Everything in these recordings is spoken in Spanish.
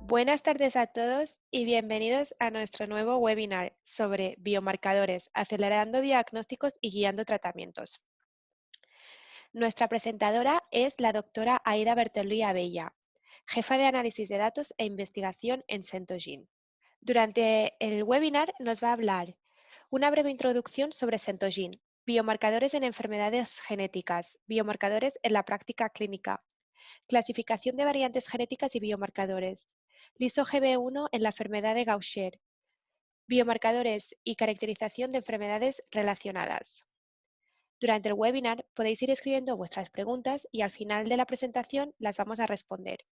Buenas tardes a todos y bienvenidos a nuestro nuevo webinar sobre biomarcadores, acelerando diagnósticos y guiando tratamientos. Nuestra presentadora es la doctora Aida Bertolí Abella, jefa de análisis de datos e investigación en Centogene. Durante el webinar nos va a hablar una breve introducción sobre Centogene, biomarcadores en enfermedades genéticas, biomarcadores en la práctica clínica, clasificación de variantes genéticas y biomarcadores, LISO-GB1 en la enfermedad de Gaucher, biomarcadores y caracterización de enfermedades relacionadas. Durante el webinar podéis ir escribiendo vuestras preguntas y al final de la presentación las vamos a responder.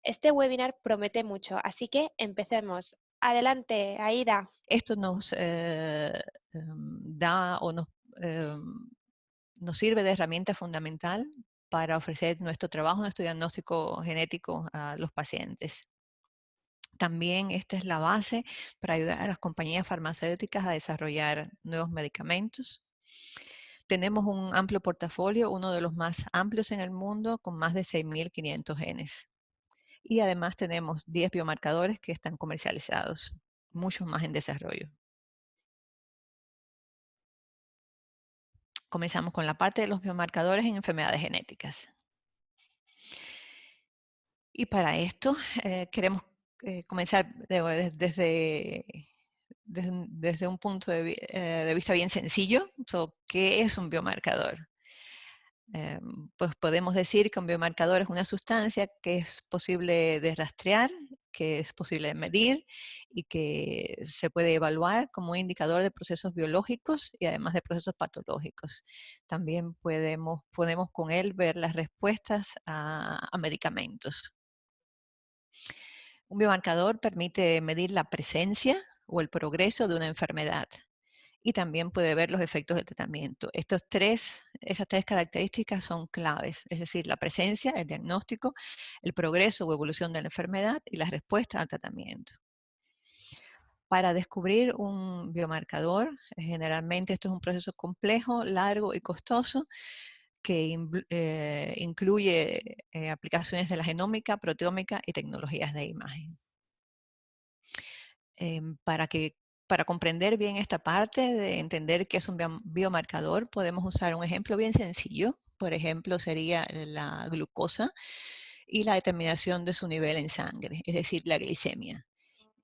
Este webinar promete mucho, así que empecemos. Adelante, Aida. Esto nos da o nos sirve de herramienta fundamental para ofrecer nuestro trabajo, nuestro diagnóstico genético a los pacientes. También esta es la base para ayudar a las compañías farmacéuticas a desarrollar nuevos medicamentos. Tenemos un amplio portafolio, uno de los más amplios en el mundo, con más de 6.500 genes. Y además tenemos 10 biomarcadores que están comercializados, muchos más en desarrollo. Comenzamos con la parte de los biomarcadores en enfermedades genéticas. Y para esto queremos comenzar desde un punto de vista bien sencillo. ¿Qué es un biomarcador? Pues podemos decir que un biomarcador es una sustancia que es posible de rastrear, que es posible de medir y que se puede evaluar como un indicador de procesos biológicos y además de procesos patológicos. También podemos con él ver las respuestas a medicamentos. Un biomarcador permite medir la presencia o el progreso de una enfermedad y también puede ver los efectos del tratamiento. Esas tres características son claves, es decir, la presencia, el diagnóstico, el progreso o evolución de la enfermedad y la respuesta al tratamiento. Para descubrir un biomarcador, generalmente esto es un proceso complejo, largo y costoso que incluye aplicaciones de la genómica, proteómica y tecnologías de imagen. Para comprender bien esta parte de entender qué es un biomarcador, podemos usar un ejemplo bien sencillo. Por ejemplo, sería la glucosa y la determinación de su nivel en sangre, es decir, la glicemia.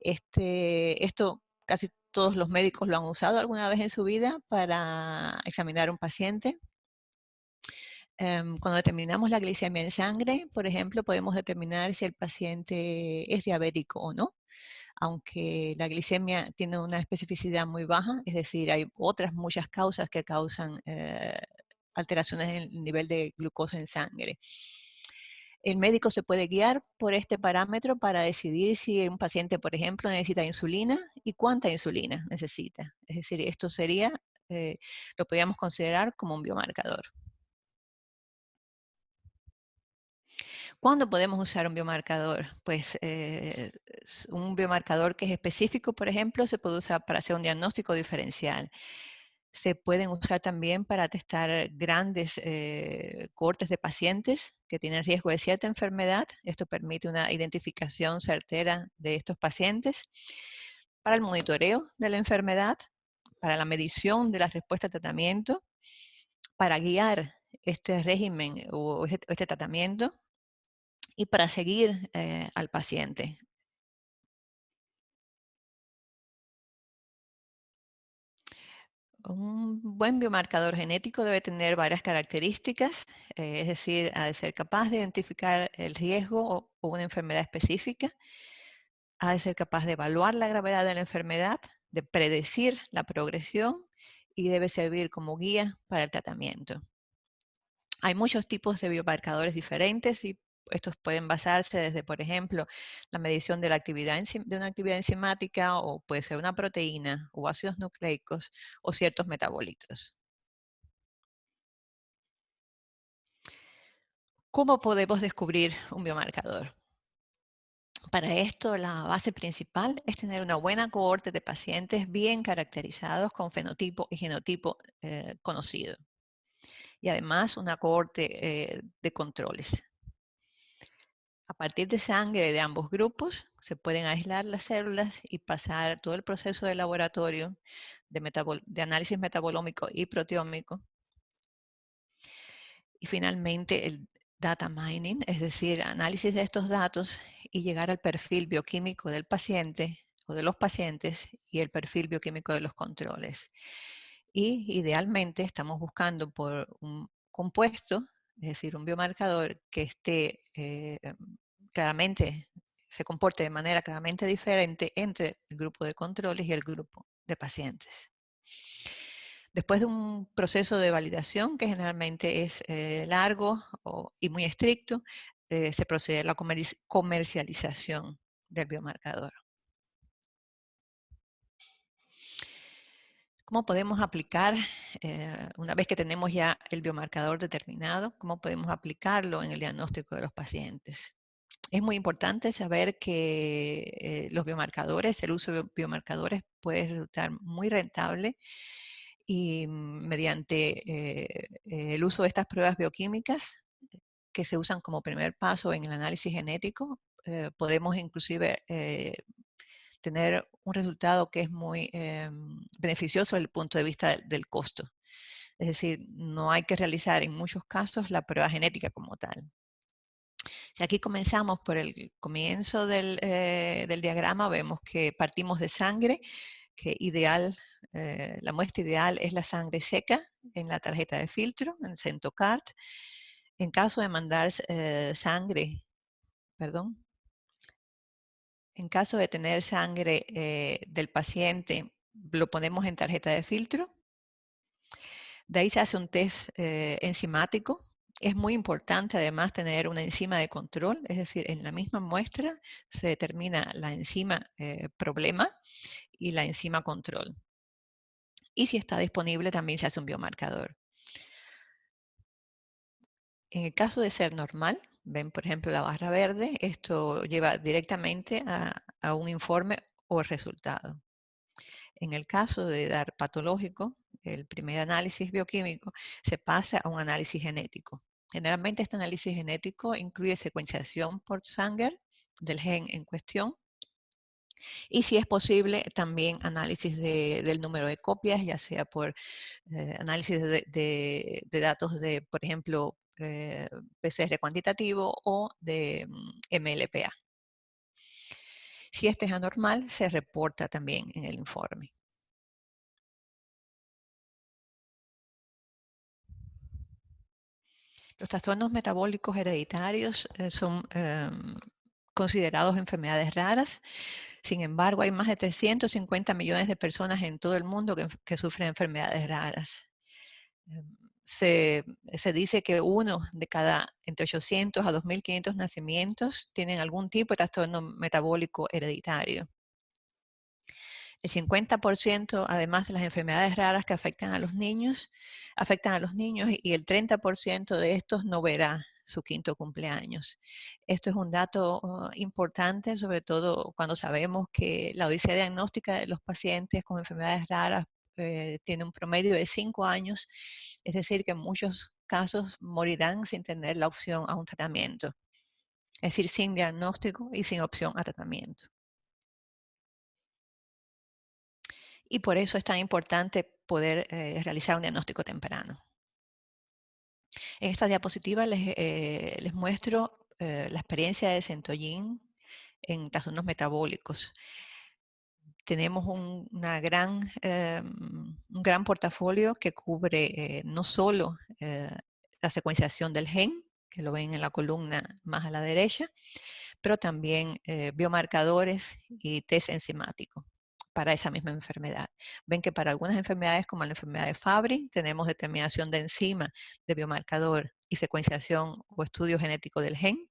Esto casi todos los médicos lo han usado alguna vez en su vida para examinar a un paciente. Cuando determinamos la glicemia en sangre, por ejemplo, podemos determinar si el paciente es diabético o no, aunque la glicemia tiene una especificidad muy baja, es decir, hay otras muchas causas que causan alteraciones en el nivel de glucosa en sangre. El médico se puede guiar por este parámetro para decidir si un paciente, por ejemplo, necesita insulina y cuánta insulina necesita. Es decir, esto sería, lo podríamos considerar como un biomarcador. ¿Cuándo podemos usar un biomarcador? Pues un biomarcador que es específico, por ejemplo, se puede usar para hacer un diagnóstico diferencial. Se pueden usar también para testar grandes cohortes de pacientes que tienen riesgo de cierta enfermedad. Esto permite una identificación certera de estos pacientes. Para el monitoreo de la enfermedad, para la medición de la respuesta al tratamiento, para guiar este régimen o este tratamiento y para seguir al paciente. Un buen biomarcador genético debe tener varias características, es decir, ha de ser capaz de identificar el riesgo o una enfermedad específica, ha de ser capaz de evaluar la gravedad de la enfermedad, de predecir la progresión y debe servir como guía para el tratamiento. Hay muchos tipos de biomarcadores diferentes y estos pueden basarse desde, por ejemplo, la medición de la actividad de una actividad enzimática o puede ser una proteína o ácidos nucleicos o ciertos metabolitos. ¿Cómo podemos descubrir un biomarcador? Para esto, la base principal es tener una buena cohorte de pacientes bien caracterizados con fenotipo y genotipo conocido. Y además una cohorte de controles. A partir de sangre de ambos grupos se pueden aislar las células y pasar todo el proceso de laboratorio de análisis metabolómico y proteómico. Y finalmente el data mining, es decir, análisis de estos datos y llegar al perfil bioquímico del paciente o de los pacientes y el perfil bioquímico de los controles. Y idealmente estamos buscando por un compuesto, es decir, un biomarcador que esté claramente, se comporte de manera claramente diferente entre el grupo de controles y el grupo de pacientes. Después de un proceso de validación, que generalmente es largo y muy estricto, se procede a la comercialización del biomarcador. ¿Cómo podemos aplicar, una vez que tenemos ya el biomarcador determinado, cómo podemos aplicarlo en el diagnóstico de los pacientes? Es muy importante saber que los biomarcadores, el uso de biomarcadores puede resultar muy rentable y mediante el uso de estas pruebas bioquímicas que se usan como primer paso en el análisis genético, podemos inclusive tener un resultado que es muy beneficioso desde el punto de vista del costo. Es decir, no hay que realizar en muchos casos la prueba genética como tal. Si aquí comenzamos por el comienzo del diagrama, vemos que partimos de sangre, que la muestra ideal es la sangre seca en la tarjeta de filtro, en Centocard. En caso de mandar en caso de tener sangre del paciente, lo ponemos en tarjeta de filtro. De ahí se hace un test enzimático. Es muy importante además tener una enzima de control, es decir, en la misma muestra se determina la enzima problema y la enzima control. Y si está disponible también se hace un biomarcador. En el caso de ser normal, ven por ejemplo la barra verde, esto lleva directamente a un informe o resultado. En el caso de dar patológico, el primer análisis bioquímico, se pasa a un análisis genético. Generalmente este análisis genético incluye secuenciación por Sanger del gen en cuestión y si es posible también análisis del número de copias, ya sea por análisis de datos de, por ejemplo, PCR cuantitativo o de MLPA. Si este es anormal, se reporta también en el informe. Los trastornos metabólicos hereditarios son considerados enfermedades raras. Sin embargo, hay más de 350 millones de personas en todo el mundo que sufren enfermedades raras. Se dice que uno de cada entre 800 a 2.500 nacimientos tienen algún tipo de trastorno metabólico hereditario. El 50% además de las enfermedades raras que afectan a los niños y el 30% de estos no verá su quinto cumpleaños. Esto es un dato importante, sobre todo cuando sabemos que la odisea diagnóstica de los pacientes con enfermedades raras tiene un promedio de 5 años, es decir, que en muchos casos morirán sin tener la opción a un tratamiento, es decir, sin diagnóstico y sin opción a tratamiento. Y por eso es tan importante poder realizar un diagnóstico temprano. En esta diapositiva les muestro la experiencia de Centollín en trastornos metabólicos. Tenemos un gran portafolio que cubre no solo la secuenciación del gen, que lo ven en la columna más a la derecha, pero también biomarcadores y test enzimático para esa misma enfermedad. Ven que para algunas enfermedades como la enfermedad de Fabry tenemos determinación de enzima, de biomarcador y secuenciación o estudio genético del gen.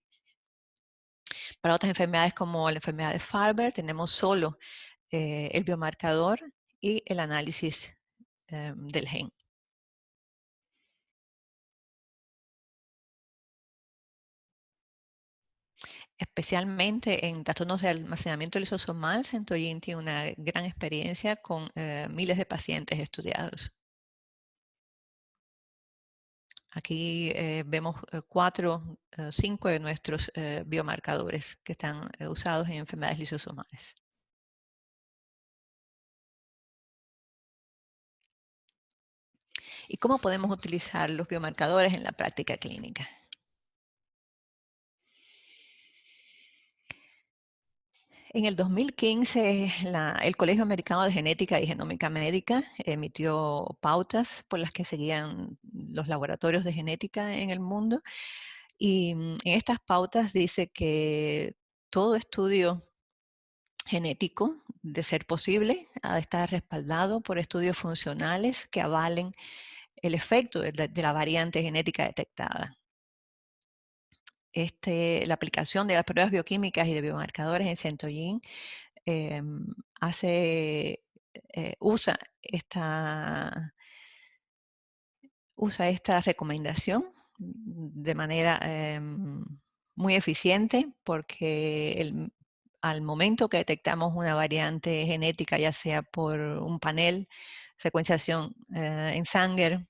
Para otras enfermedades como la enfermedad de Farber tenemos solo el biomarcador y el análisis del gen. Especialmente en trastornos de almacenamiento lisosomal, Centollín tiene una gran experiencia con miles de pacientes estudiados. Aquí vemos 5 de nuestros biomarcadores que están usados en enfermedades lisosomales. ¿Y cómo podemos utilizar los biomarcadores en la práctica clínica? En el 2015, el Colegio Americano de Genética y Genómica Médica emitió pautas por las que seguían los laboratorios de genética en el mundo. Y en estas pautas dice que todo estudio genético, de ser posible, ha de estar respaldado por estudios funcionales que avalen el efecto de la variante genética detectada. La aplicación de las pruebas bioquímicas y de biomarcadores en Centogene usa esta recomendación de manera muy eficiente, porque al momento que detectamos una variante genética, ya sea por un panel, secuenciación en Sanger,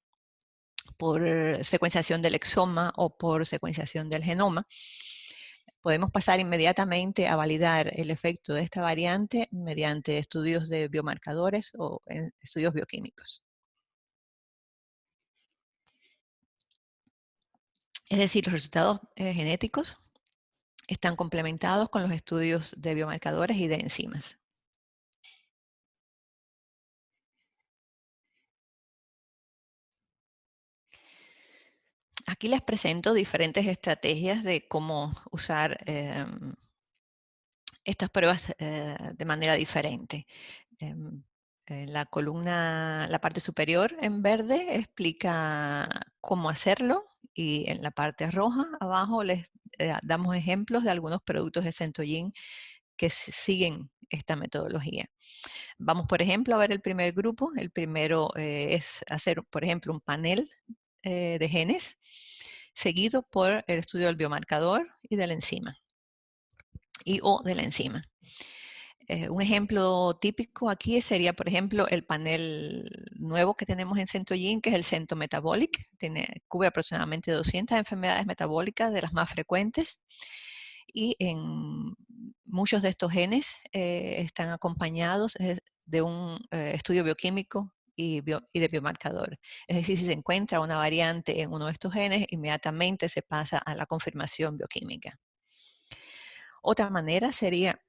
por secuenciación del exoma o por secuenciación del genoma, podemos pasar inmediatamente a validar el efecto de esta variante mediante estudios de biomarcadores o estudios bioquímicos. Es decir, los resultados genéticos están complementados con los estudios de biomarcadores y de enzimas. Aquí les presento diferentes estrategias de cómo usar estas pruebas de manera diferente. En la columna, la parte superior en verde explica cómo hacerlo, y en la parte roja abajo les damos ejemplos de algunos productos de Centogene que siguen esta metodología. Vamos, por ejemplo, a ver el primer grupo. El primero es hacer, por ejemplo, un panel de genes, seguido por el estudio del biomarcador y de la enzima, o de la enzima. Un ejemplo típico aquí sería, por ejemplo, el panel nuevo que tenemos en Centogene, que es el Centometabolic. Cubre aproximadamente 200 enfermedades metabólicas de las más frecuentes. Y en muchos de estos genes están acompañados de un estudio bioquímico y de biomarcador. Es decir, si se encuentra una variante en uno de estos genes, inmediatamente se pasa a la confirmación bioquímica. Otra manera sería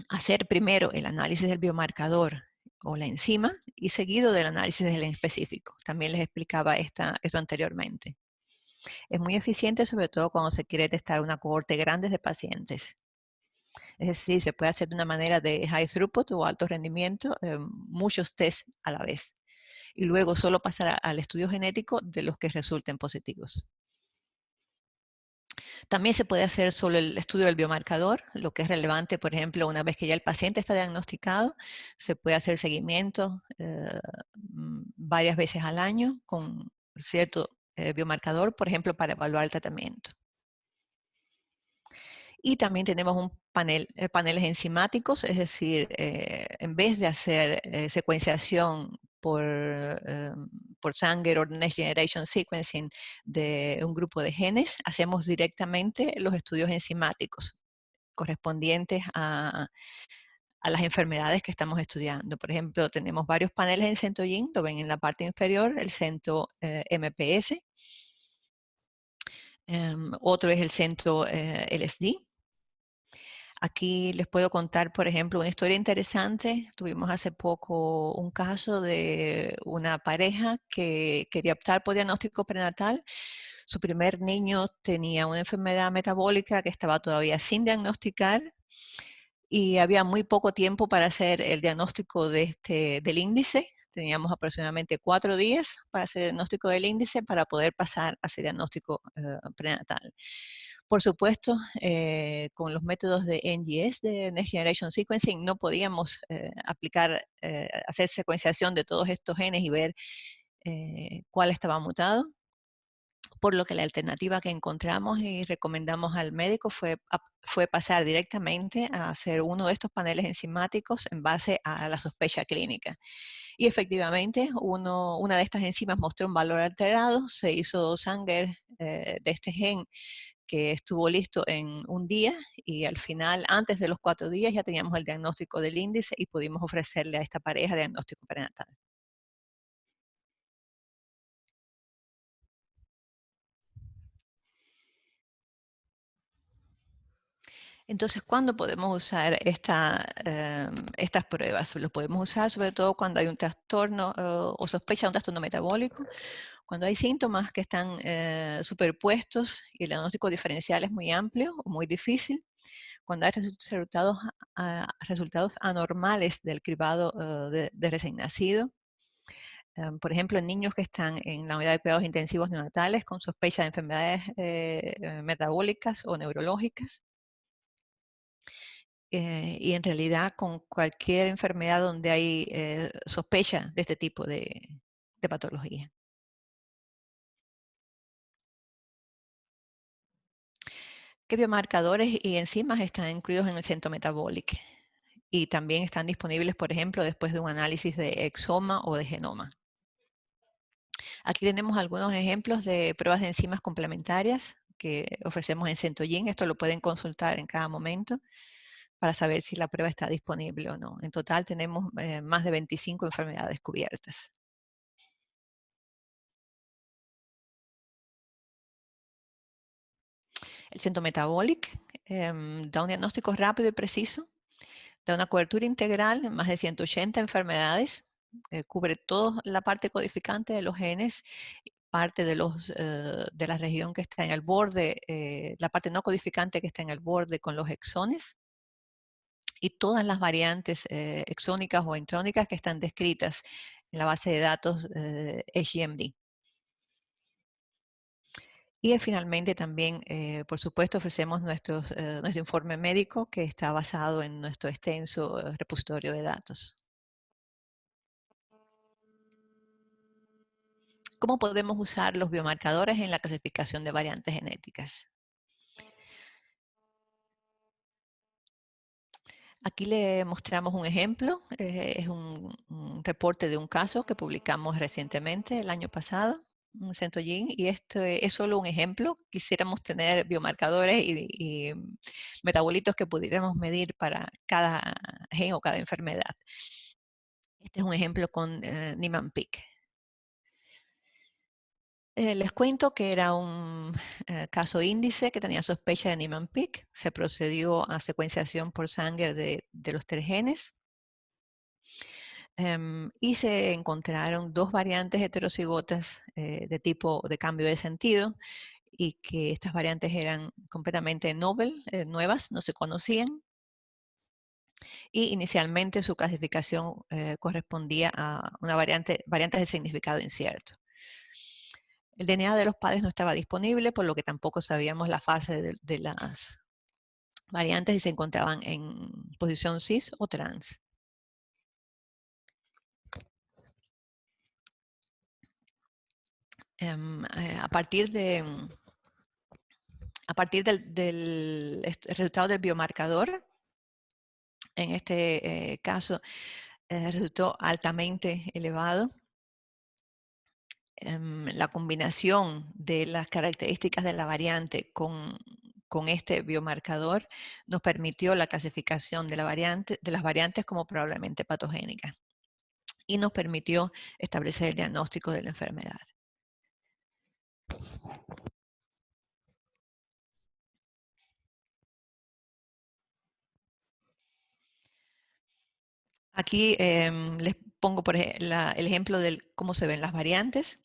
hacer primero el análisis del biomarcador o la enzima y seguido del análisis del gen específico. También les explicaba esto anteriormente. Es muy eficiente, sobre todo cuando se quiere testar una cohorte grande de pacientes. Es decir, se puede hacer de una manera de high throughput o alto rendimiento, muchos tests a la vez. Y luego solo pasar al estudio genético de los que resulten positivos. También se puede hacer solo el estudio del biomarcador, lo que es relevante, por ejemplo, una vez que ya el paciente está diagnosticado, se puede hacer seguimiento varias veces al año con cierto biomarcador, por ejemplo, para evaluar el tratamiento. Y también tenemos un paneles enzimáticos, es decir, en vez de hacer secuenciación por Sanger o Next Generation Sequencing de un grupo de genes, hacemos directamente los estudios enzimáticos correspondientes a las enfermedades que estamos estudiando. Por ejemplo, tenemos varios paneles en Centogene, lo ven en la parte inferior, el Cento MPS, otro es el Cento LSD. Aquí les puedo contar, por ejemplo, una historia interesante. Tuvimos hace poco un caso de una pareja que quería optar por diagnóstico prenatal. Su primer niño tenía una enfermedad metabólica que estaba todavía sin diagnosticar y había muy poco tiempo para hacer el diagnóstico del índice. Teníamos aproximadamente 4 días para hacer el diagnóstico del índice para poder pasar a hacer diagnóstico prenatal. Por supuesto, con los métodos de NGS, de Next Generation Sequencing, no podíamos hacer secuenciación de todos estos genes y ver cuál estaba mutado. por lo que la alternativa que encontramos y recomendamos al médico fue pasar directamente a hacer uno de estos paneles enzimáticos en base a la sospecha clínica. Y efectivamente, una de estas enzimas mostró un valor alterado, se hizo Sanger de este gen que estuvo listo en un día y al final, antes de los 4 días, ya teníamos el diagnóstico del índice y pudimos ofrecerle a esta pareja diagnóstico prenatal. Entonces, ¿cuándo podemos usar estas pruebas? Lo podemos usar sobre todo cuando hay un trastorno o sospecha de un trastorno metabólico, cuando hay síntomas que están superpuestos y el diagnóstico diferencial es muy amplio o muy difícil, cuando hay resultados anormales del cribado de recién nacido, por ejemplo, en niños que están en la unidad de cuidados intensivos neonatales con sospecha de enfermedades metabólicas o neurológicas, y en realidad con cualquier enfermedad donde hay sospecha de este tipo de patología. ¿Qué biomarcadores y enzimas están incluidos en el Centro Metabolic? Y también están disponibles, por ejemplo, después de un análisis de exoma o de genoma. Aquí tenemos algunos ejemplos de pruebas de enzimas complementarias que ofrecemos en Centogene. Esto lo pueden consultar en cada momento para saber si la prueba está disponible o no. En total tenemos más de 25 enfermedades cubiertas. El Centro Metabolic da un diagnóstico rápido y preciso, da una cobertura integral en más de 180 enfermedades, cubre toda la parte codificante de los genes, parte de la región que está en el borde, la parte no codificante que está en el borde con los exones, y todas las variantes exónicas o intrónicas que están descritas en la base de datos HGMD. Y finalmente también, por supuesto, ofrecemos nuestro informe médico que está basado en nuestro extenso repositorio de datos. ¿Cómo podemos usar los biomarcadores en la clasificación de variantes genéticas? Aquí le mostramos un ejemplo, es un reporte de un caso que publicamos recientemente, el año pasado, en Centogene, y esto es solo un ejemplo. Quisiéramos tener biomarcadores y metabolitos que pudiéramos medir para cada gen o cada enfermedad. Este es un ejemplo con Niemann-Pick. Les cuento que era un caso índice que tenía sospecha de Niemann-Pick. Se procedió a secuenciación por Sanger de los 3 genes. Y se encontraron 2 variantes heterocigotas de tipo de cambio de sentido, y que estas variantes eran completamente nuevas, no se conocían. Y inicialmente su clasificación correspondía a una variantes de significado incierto. El DNA de los padres no estaba disponible, por lo que tampoco sabíamos la fase de las variantes, si se encontraban en posición cis o trans. A partir del resultado del biomarcador, en este caso resultó altamente elevado. La combinación de las características de la variante con este biomarcador nos permitió la clasificación de las variantes como probablemente patogénicas y nos permitió establecer el diagnóstico de la enfermedad. Aquí les pongo el ejemplo de cómo se ven las variantes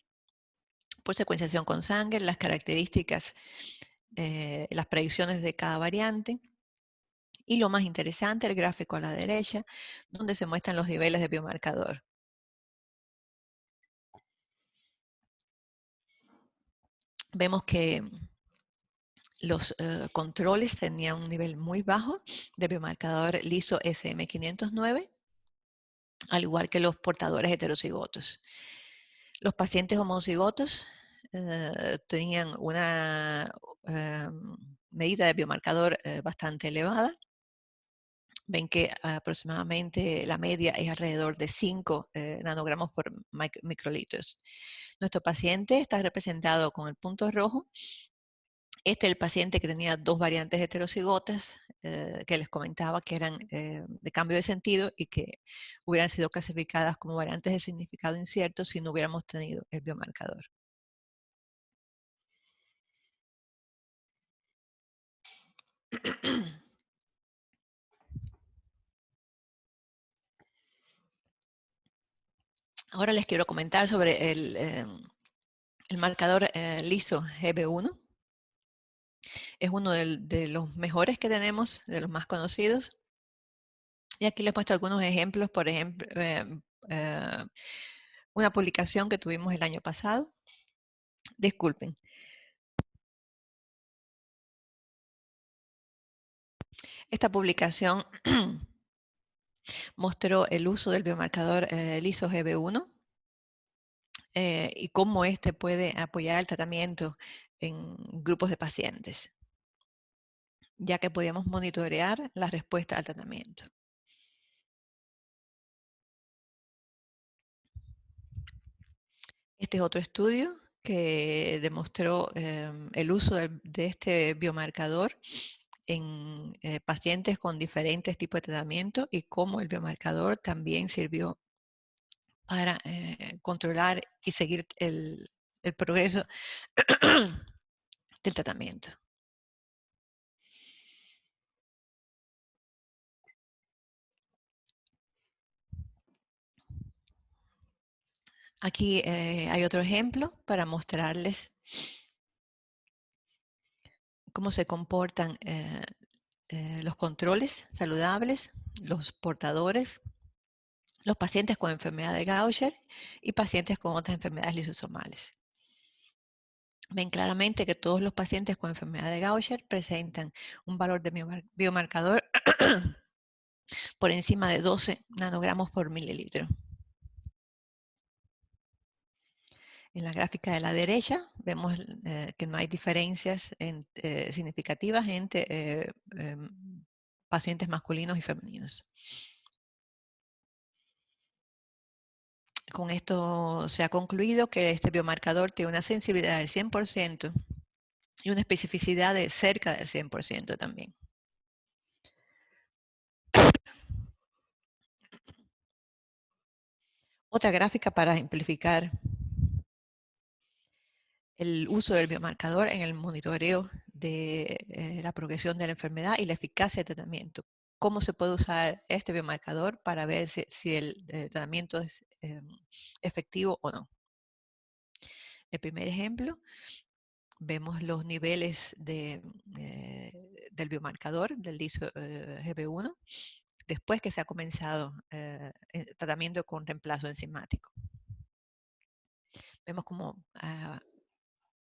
por secuenciación con Sanger, las características, las predicciones de cada variante. Y lo más interesante, el gráfico a la derecha, donde se muestran los niveles de biomarcador. Vemos que los controles tenían un nivel muy bajo de biomarcador liso SM509, al igual que los portadores heterocigotos. Los pacientes homocigotos tenían una medida de biomarcador bastante elevada. Ven que aproximadamente la media es alrededor de 5 nanogramos por microlitros. Nuestro paciente está representado con el punto rojo. Este es el paciente que tenía 2 variantes heterocigotas que les comentaba que eran de cambio de sentido y que hubieran sido clasificadas como variantes de significado incierto si no hubiéramos tenido el biomarcador. Ahora les quiero comentar sobre el marcador liso GB1. Es uno de los mejores que tenemos, de los más conocidos. Y aquí les muestro algunos ejemplos, por ejemplo, una publicación que tuvimos el año pasado. Disculpen. Esta publicación mostró el uso del biomarcador liso-GB1 y cómo este puede apoyar el tratamiento en grupos de pacientes, ya que podíamos monitorear la respuesta al tratamiento. Este es otro estudio que demostró el uso de este biomarcador en pacientes con diferentes tipos de tratamiento y cómo el biomarcador también sirvió para controlar y seguir el progreso del tratamiento. Aquí hay otro ejemplo para mostrarles cómo se comportan los controles saludables, los portadores, los pacientes con enfermedad de Gaucher y pacientes con otras enfermedades lisosomales. Ven claramente que todos los pacientes con enfermedad de Gaucher presentan un valor de biomarcador por encima de 12 nanogramos por mililitro. En la gráfica de la derecha vemos que no hay diferencias significativas entre pacientes masculinos y femeninos. Con esto se ha concluido que este biomarcador tiene una sensibilidad del 100% y una especificidad de cerca del 100% también. Otra gráfica para ejemplificar el uso del biomarcador en el monitoreo de la progresión de la enfermedad y la eficacia del tratamiento. ¿Cómo se puede usar este biomarcador para ver si el tratamiento es efectivo o no? El primer ejemplo, vemos los niveles del biomarcador del liso GB1 después que se ha comenzado tratamiento con reemplazo enzimático. Vemos como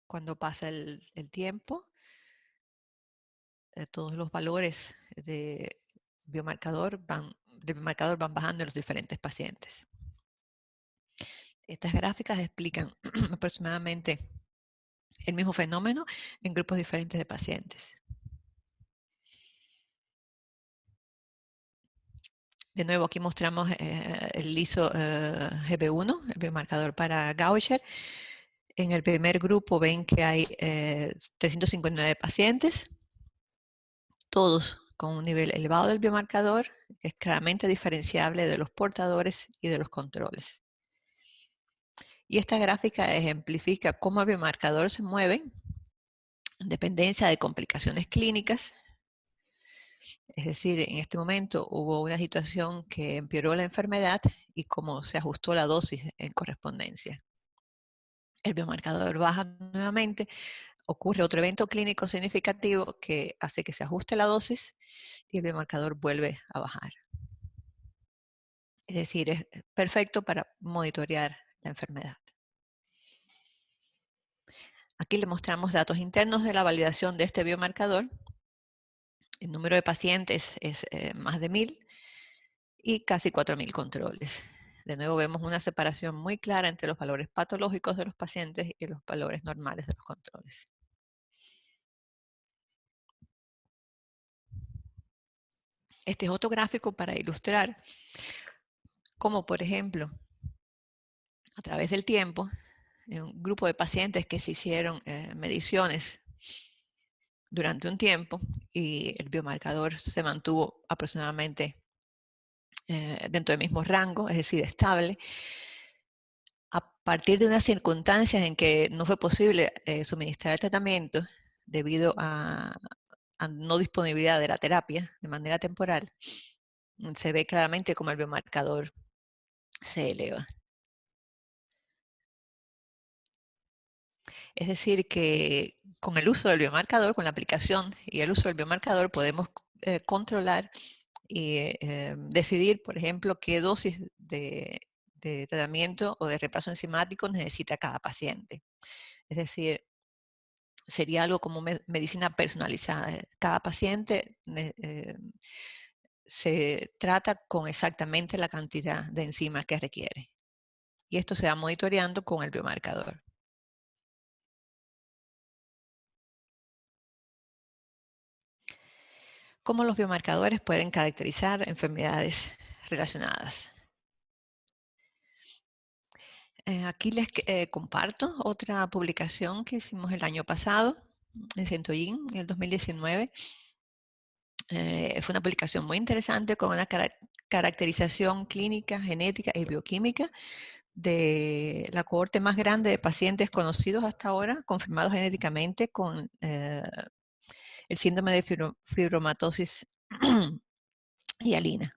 cuando pasa el tiempo, todos los valores de biomarcador van bajando en los diferentes pacientes. Estas gráficas explican aproximadamente el mismo fenómeno en grupos diferentes de pacientes. De nuevo, aquí mostramos el liso GB1, el biomarcador para Gaucher. En el primer grupo ven que hay 359 pacientes, todos con un nivel elevado del biomarcador, que es claramente diferenciable de los portadores y de los controles. Y esta gráfica ejemplifica cómo el biomarcador se mueve en dependencia de complicaciones clínicas. Es decir, en este momento hubo una situación que empeoró la enfermedad y cómo se ajustó la dosis en correspondencia. El biomarcador baja nuevamente, ocurre otro evento clínico significativo que hace que se ajuste la dosis y el biomarcador vuelve a bajar. Es decir, es perfecto para monitorear la enfermedad. Aquí le mostramos datos internos de la validación de este biomarcador. El número de pacientes es más de 1000 y casi 4000 controles. De nuevo vemos una separación muy clara entre los valores patológicos de los pacientes y los valores normales de los controles. Este es otro gráfico para ilustrar cómo, por ejemplo, a través del tiempo, en un grupo de pacientes que se hicieron mediciones durante un tiempo y el biomarcador se mantuvo aproximadamente dentro del mismo rango, es decir, estable. A partir de unas circunstancias en que no fue posible suministrar el tratamiento debido a no disponibilidad de la terapia de manera temporal, se ve claramente cómo el biomarcador se eleva. Es decir, que con el uso del biomarcador, con la aplicación y el uso del biomarcador, podemos controlar y decidir, por ejemplo, qué dosis de tratamiento o de reemplazo enzimático necesita cada paciente. Es decir, sería algo como medicina personalizada. Cada paciente se trata con exactamente la cantidad de enzimas que requiere. Y esto se va monitoreando con el biomarcador. ¿Cómo los biomarcadores pueden caracterizar enfermedades relacionadas? Aquí les comparto otra publicación que hicimos el año pasado en Centollín, en el 2019. Fue una publicación muy interesante con una caracterización clínica, genética y bioquímica de la cohorte más grande de pacientes conocidos hasta ahora, confirmados genéticamente con el síndrome de fibromatosis hialina.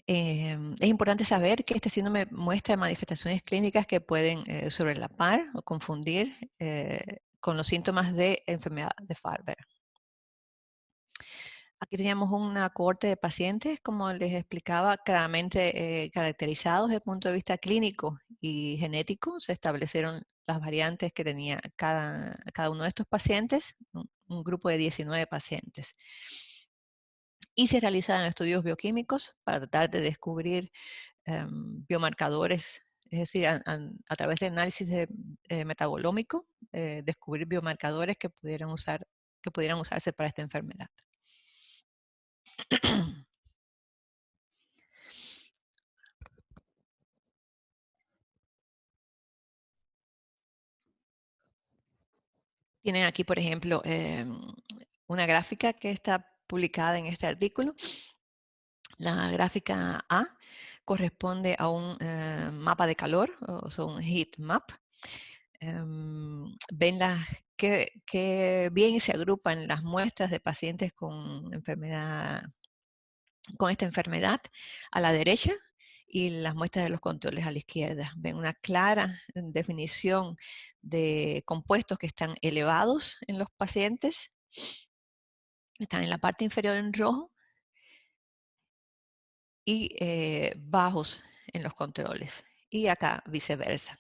Es importante saber que este síndrome muestra manifestaciones clínicas que pueden sobrelapar o confundir con los síntomas de enfermedad de Farber. Aquí teníamos una cohorte de pacientes, como les explicaba, claramente caracterizados desde el punto de vista clínico y genético. Se establecieron las variantes que tenía cada uno de estos pacientes, un grupo de 19 pacientes. Y se realizaron estudios bioquímicos para tratar de descubrir biomarcadores, es decir, a través del análisis metabolómico, descubrir biomarcadores que pudieran usarse para esta enfermedad. Tienen aquí, por ejemplo, una gráfica que está publicada en este artículo. La gráfica A corresponde a un mapa de calor, o sea, un heat map. Ven que bien se agrupan las muestras de pacientes con esta enfermedad a la derecha y las muestras de los controles a la izquierda. Ven una clara definición de compuestos que están elevados en los pacientes, están en la parte inferior en rojo, y bajos en los controles. Y acá viceversa.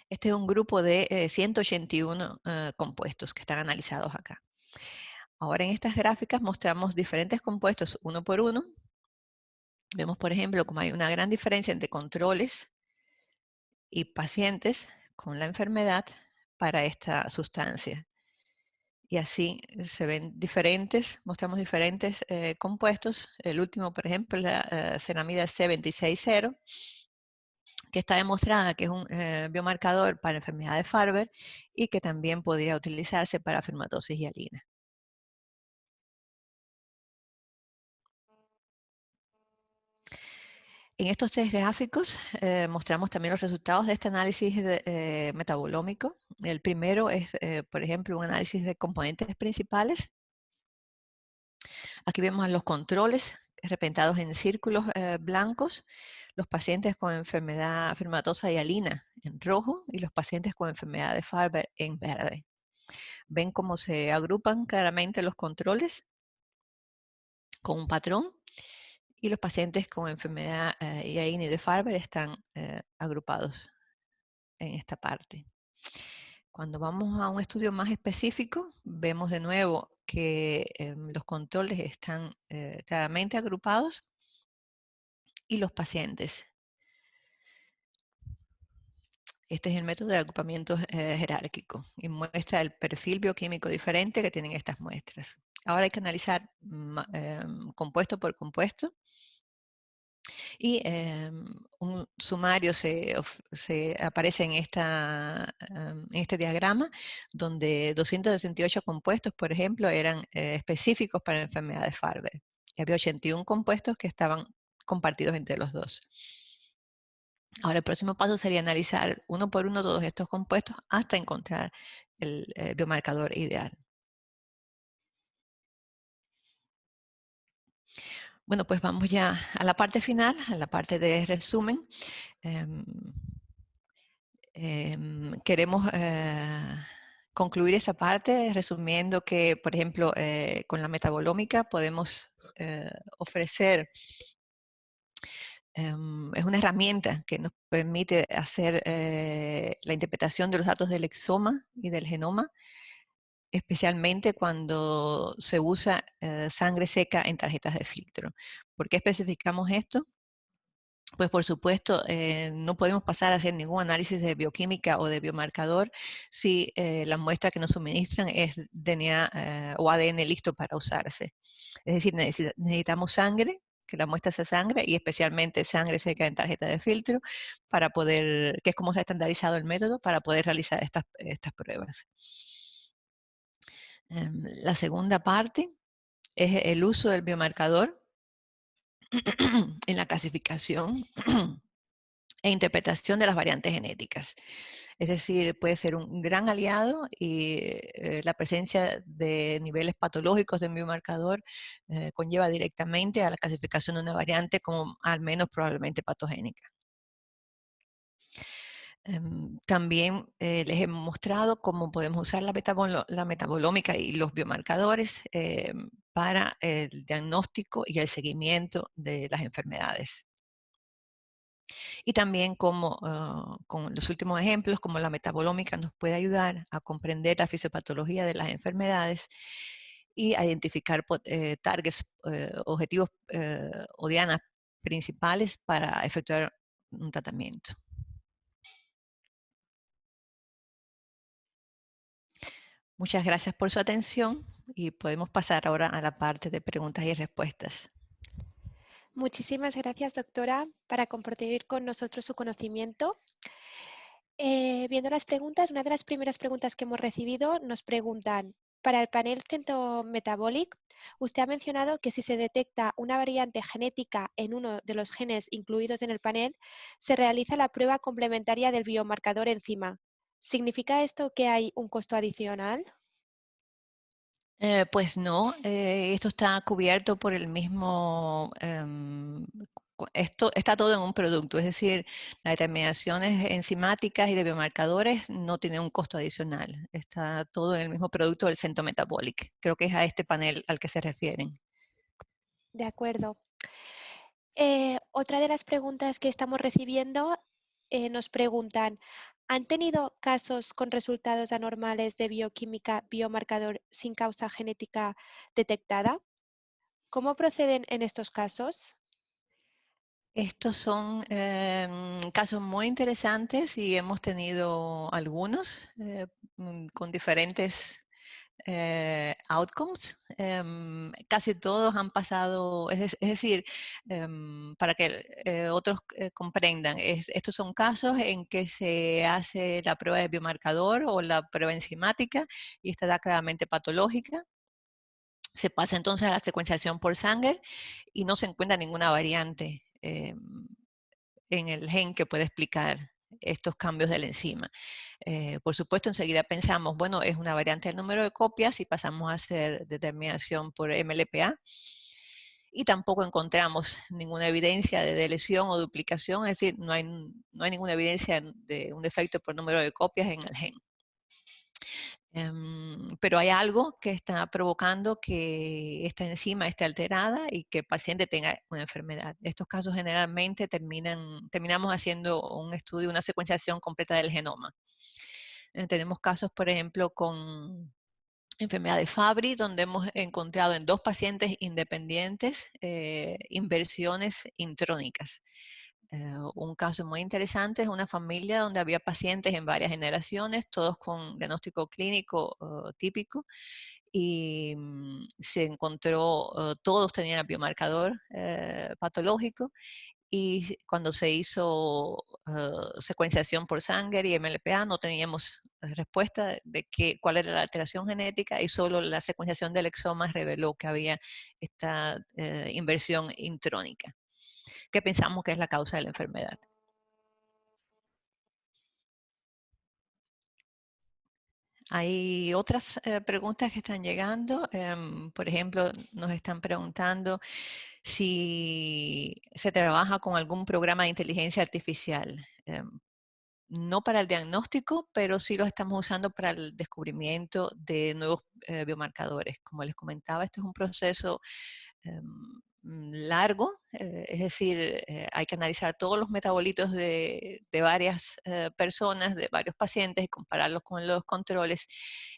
Este es un grupo de 181 compuestos que están analizados acá. Ahora en estas gráficas mostramos diferentes compuestos uno por uno. Vemos, por ejemplo, cómo hay una gran diferencia entre controles y pacientes con la enfermedad para esta sustancia. Y así se ven mostramos diferentes compuestos. El último, por ejemplo, la ceramida C260, que está demostrada que es un biomarcador para enfermedad de Farber y que también podría utilizarse para fibromatosis hialina. En estos tres gráficos mostramos también los resultados de este análisis metabolómico. El primero es, por ejemplo, un análisis de componentes principales. Aquí vemos los controles representados en círculos blancos, los pacientes con enfermedad fibromatosa hialina en rojo y los pacientes con enfermedad de Farber en verde. Ven cómo se agrupan claramente los controles con un patrón y los pacientes con enfermedad hialina y de Farber están agrupados en esta parte. Cuando vamos a un estudio más específico, vemos de nuevo que los controles están claramente agrupados y los pacientes. Este es el método de agrupamiento jerárquico y muestra el perfil bioquímico diferente que tienen estas muestras. Ahora hay que analizar compuesto por compuesto y un sumario se aparece en este diagrama donde 268 compuestos, por ejemplo, eran específicos para la enfermedad de Farber. Y había 81 compuestos que estaban compartidos entre los dos. Ahora, el próximo paso sería analizar uno por uno todos estos compuestos hasta encontrar el biomarcador ideal. Bueno, pues vamos ya a la parte final, a la parte de resumen. Queremos concluir esa parte resumiendo que, por ejemplo, con la metabolómica podemos ofrecer es una herramienta que nos permite hacer la interpretación de los datos del exoma y del genoma, especialmente cuando se usa sangre seca en tarjetas de filtro. ¿Por qué especificamos esto? Pues por supuesto, no podemos pasar a hacer ningún análisis de bioquímica o de biomarcador si la muestra que nos suministran es DNA o ADN listo para usarse. Es decir, necesitamos sangre, que la muestra sea sangre, y especialmente sangre seca en tarjeta de filtro, para poder, que es como se ha estandarizado el método, para poder realizar estas pruebas. La segunda parte es el uso del biomarcador en la clasificación e interpretación de las variantes genéticas. Es decir, puede ser un gran aliado y la presencia de niveles patológicos de un biomarcador conlleva directamente a la clasificación de una variante como al menos probablemente patogénica. También les he mostrado cómo podemos usar la metabolómica y los biomarcadores para el diagnóstico y el seguimiento de las enfermedades. Y también como con los últimos ejemplos, como la metabolómica nos puede ayudar a comprender la fisiopatología de las enfermedades y a identificar targets, objetivos o dianas principales para efectuar un tratamiento. Muchas gracias por su atención y podemos pasar ahora a la parte de preguntas y respuestas. Muchísimas gracias, doctora, para compartir con nosotros su conocimiento. Viendo las preguntas, una de las primeras preguntas que hemos recibido nos preguntan, para el panel Centrometabolic, usted ha mencionado que si se detecta una variante genética en uno de los genes incluidos en el panel, se realiza la prueba complementaria del biomarcador enzima. ¿Significa esto que hay un costo adicional? Pues no, esto está cubierto por el mismo, esto está todo en un producto, es decir, las determinaciones enzimáticas y de biomarcadores no tienen un costo adicional, está todo en el mismo producto del Centro Metabolic. Creo que es a este panel al que se refieren. De acuerdo. Otra de las preguntas que estamos recibiendo nos preguntan, ¿han tenido casos con resultados anormales de bioquímica biomarcador sin causa genética detectada? ¿Cómo proceden en estos casos? Estos son casos muy interesantes y hemos tenido algunos con diferentes outcomes. Casi todos han pasado, es decir, para que otros comprendan, estos son casos en que se hace la prueba de biomarcador o la prueba enzimática y esta da claramente patológica. Se pasa entonces a la secuenciación por sangre y no se encuentra ninguna variante en el gen que puede explicar estos cambios de la enzima. Por supuesto, enseguida pensamos, bueno, es una variante del número de copias y pasamos a hacer determinación por MLPA. Y tampoco encontramos ninguna evidencia de lesión o duplicación, es decir, no hay ninguna evidencia de un defecto por número de copias en el gen. Pero hay algo que está provocando que esta enzima esté alterada y que el paciente tenga una enfermedad. Estos casos generalmente terminamos haciendo un estudio, una secuenciación completa del genoma. Tenemos casos, por ejemplo, con enfermedad de Fabry, donde hemos encontrado en 2 pacientes independientes inversiones intrónicas. Un caso muy interesante es una familia donde había pacientes en varias generaciones, todos con diagnóstico clínico típico, y se encontró, todos tenían el biomarcador patológico, y cuando se hizo secuenciación por sangre y MLPA no teníamos respuesta de cuál era la alteración genética, y solo la secuenciación del exoma reveló que había esta inversión intrónica, que pensamos que es la causa de la enfermedad. Hay otras preguntas que están llegando. Por ejemplo, nos están preguntando si se trabaja con algún programa de inteligencia artificial. No para el diagnóstico, pero sí lo estamos usando para el descubrimiento de nuevos biomarcadores. Como les comentaba, este es un proceso largo, es decir, hay que analizar todos los metabolitos de varias personas, de varios pacientes, y compararlos con los controles,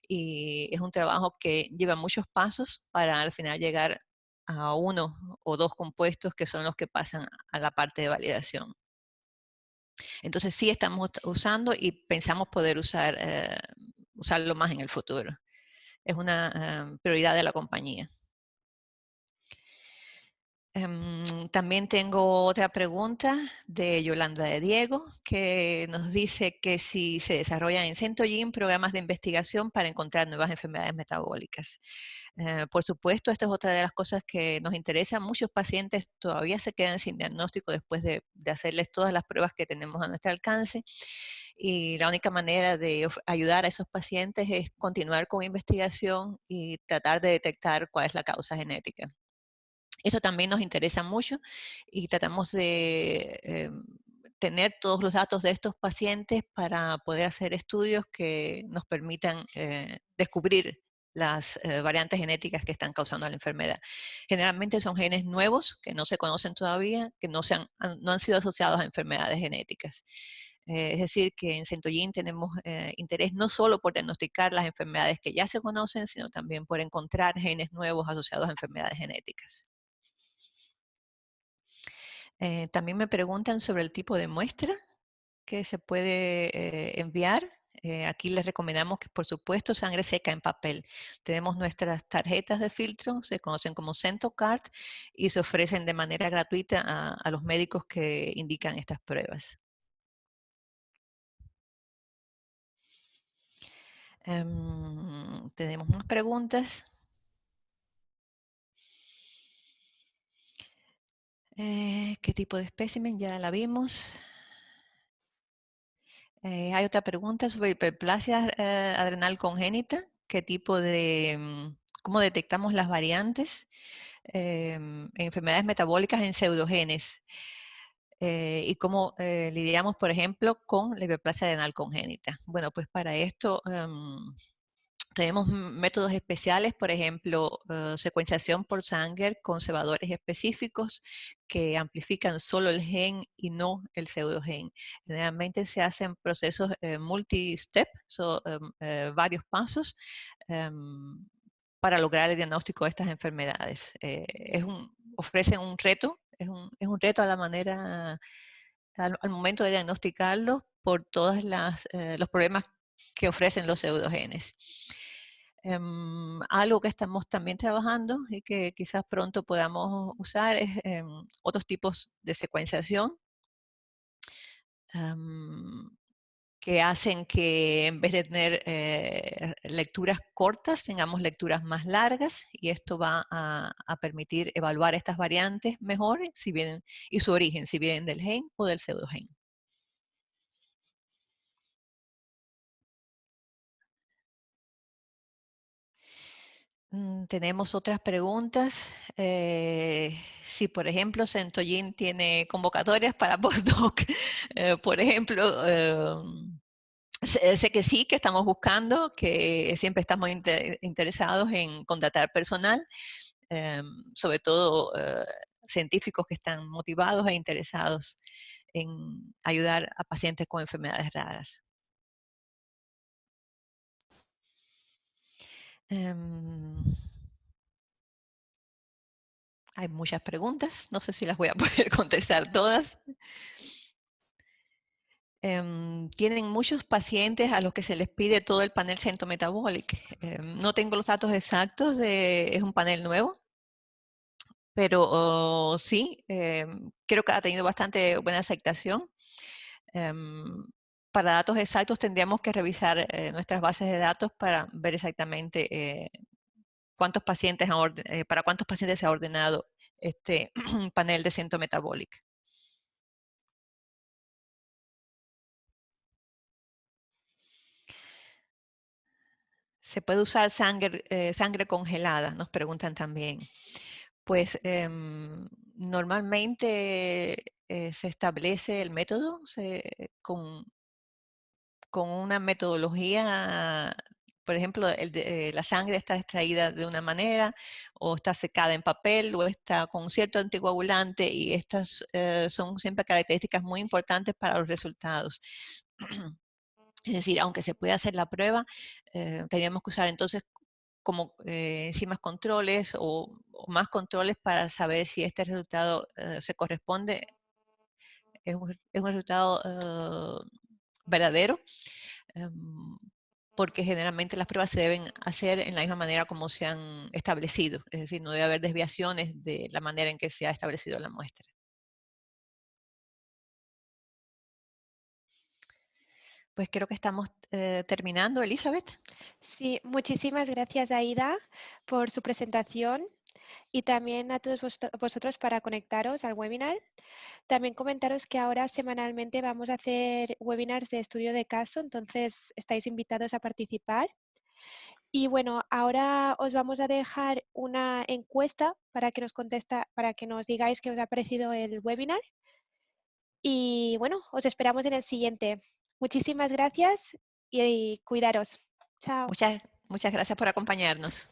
y es un trabajo que lleva muchos pasos para al final llegar a 1 o 2 compuestos que son los que pasan a la parte de validación. Entonces sí estamos usando y pensamos poder usarlo más en el futuro. Es una prioridad de la compañía. También tengo otra pregunta de Yolanda de Diego, que nos dice que si se desarrollan en Centogene programas de investigación para encontrar nuevas enfermedades metabólicas. Por supuesto, esta es otra de las cosas que nos interesa. Muchos pacientes todavía se quedan sin diagnóstico después de hacerles todas las pruebas que tenemos a nuestro alcance, y la única manera de ayudar a esos pacientes es continuar con investigación y tratar de detectar cuál es la causa genética. Esto también nos interesa mucho, y tratamos de tener todos los datos de estos pacientes para poder hacer estudios que nos permitan descubrir las variantes genéticas que están causando la enfermedad. Generalmente son genes nuevos que no se conocen todavía, que no han sido asociados a enfermedades genéticas. Es decir, que en Centogene tenemos interés no solo por diagnosticar las enfermedades que ya se conocen, sino también por encontrar genes nuevos asociados a enfermedades genéticas. También me preguntan sobre el tipo de muestra que se puede enviar. Aquí les recomendamos que, por supuesto, sangre seca en papel. Tenemos nuestras tarjetas de filtro, se conocen como CentoCard, y se ofrecen de manera gratuita a los médicos que indican estas pruebas. Tenemos más preguntas. ¿Qué tipo de espécimen? Ya la vimos. Hay otra pregunta sobre hiperplasia adrenal congénita. ¿Qué tipo cómo detectamos las variantes en enfermedades metabólicas en pseudogenes? Y cómo lidiamos, por ejemplo, con la hiperplasia adrenal congénita. Bueno, pues para esto tenemos métodos especiales, por ejemplo, secuenciación por Sanger con cebadores específicos que amplifican solo el gen y no el pseudogen. Generalmente se hacen procesos multi-step, varios pasos, para lograr el diagnóstico de estas enfermedades. Ofrecen un reto, es un reto a la manera, al momento de diagnosticarlo, por todos los problemas que ofrecen los pseudogenes. Algo que estamos también trabajando y que quizás pronto podamos usar es otros tipos de secuenciación que hacen que, en vez de tener lecturas cortas, tengamos lecturas más largas, y esto va a permitir evaluar estas variantes mejor y su origen, si vienen del gen o del pseudogen. Tenemos otras preguntas. Si, por ejemplo, Centogene tiene convocatorias para postdoc, por ejemplo, sé que sí, que estamos buscando, que siempre estamos interesados en contratar personal, sobre todo científicos que están motivados e interesados en ayudar a pacientes con enfermedades raras. Em, Hay muchas preguntas, no sé si las voy a poder contestar todas. Tienen muchos pacientes a los que se les pide todo el panel Centometabolic. No tengo los datos exactos, es un panel nuevo, pero sí, creo que ha tenido bastante buena aceptación. Em, para datos exactos tendríamos que revisar nuestras bases de datos para ver exactamente cuántos pacientes para cuántos pacientes se ha ordenado este panel de Centometabolic. ¿Se puede usar sangre congelada? Nos preguntan también. Pues normalmente se establece el método con una metodología, por ejemplo, la sangre está extraída de una manera, o está secada en papel, o está con cierto anticoagulante, y estas son siempre características muy importantes para los resultados. Es decir, aunque se pueda hacer la prueba, teníamos que usar entonces como enzimas controles o más controles para saber si este resultado se corresponde, es un resultado verdadero, em, porque generalmente las pruebas se deben hacer en la misma manera como se han establecido, es decir, no debe haber desviaciones de la manera en que se ha establecido la muestra. Pues creo que estamos terminando, Elizabeth. Sí, muchísimas gracias, Aida, por su presentación y también a todos vosotros para conectaros al webinar. También comentaros que ahora semanalmente vamos a hacer webinars de estudio de caso, entonces estáis invitados a participar. Y bueno, ahora os vamos a dejar una encuesta para que nos digáis qué os ha parecido el webinar. Y bueno, os esperamos en el siguiente. Muchísimas gracias y cuidaros. Chao. Muchas gracias por acompañarnos.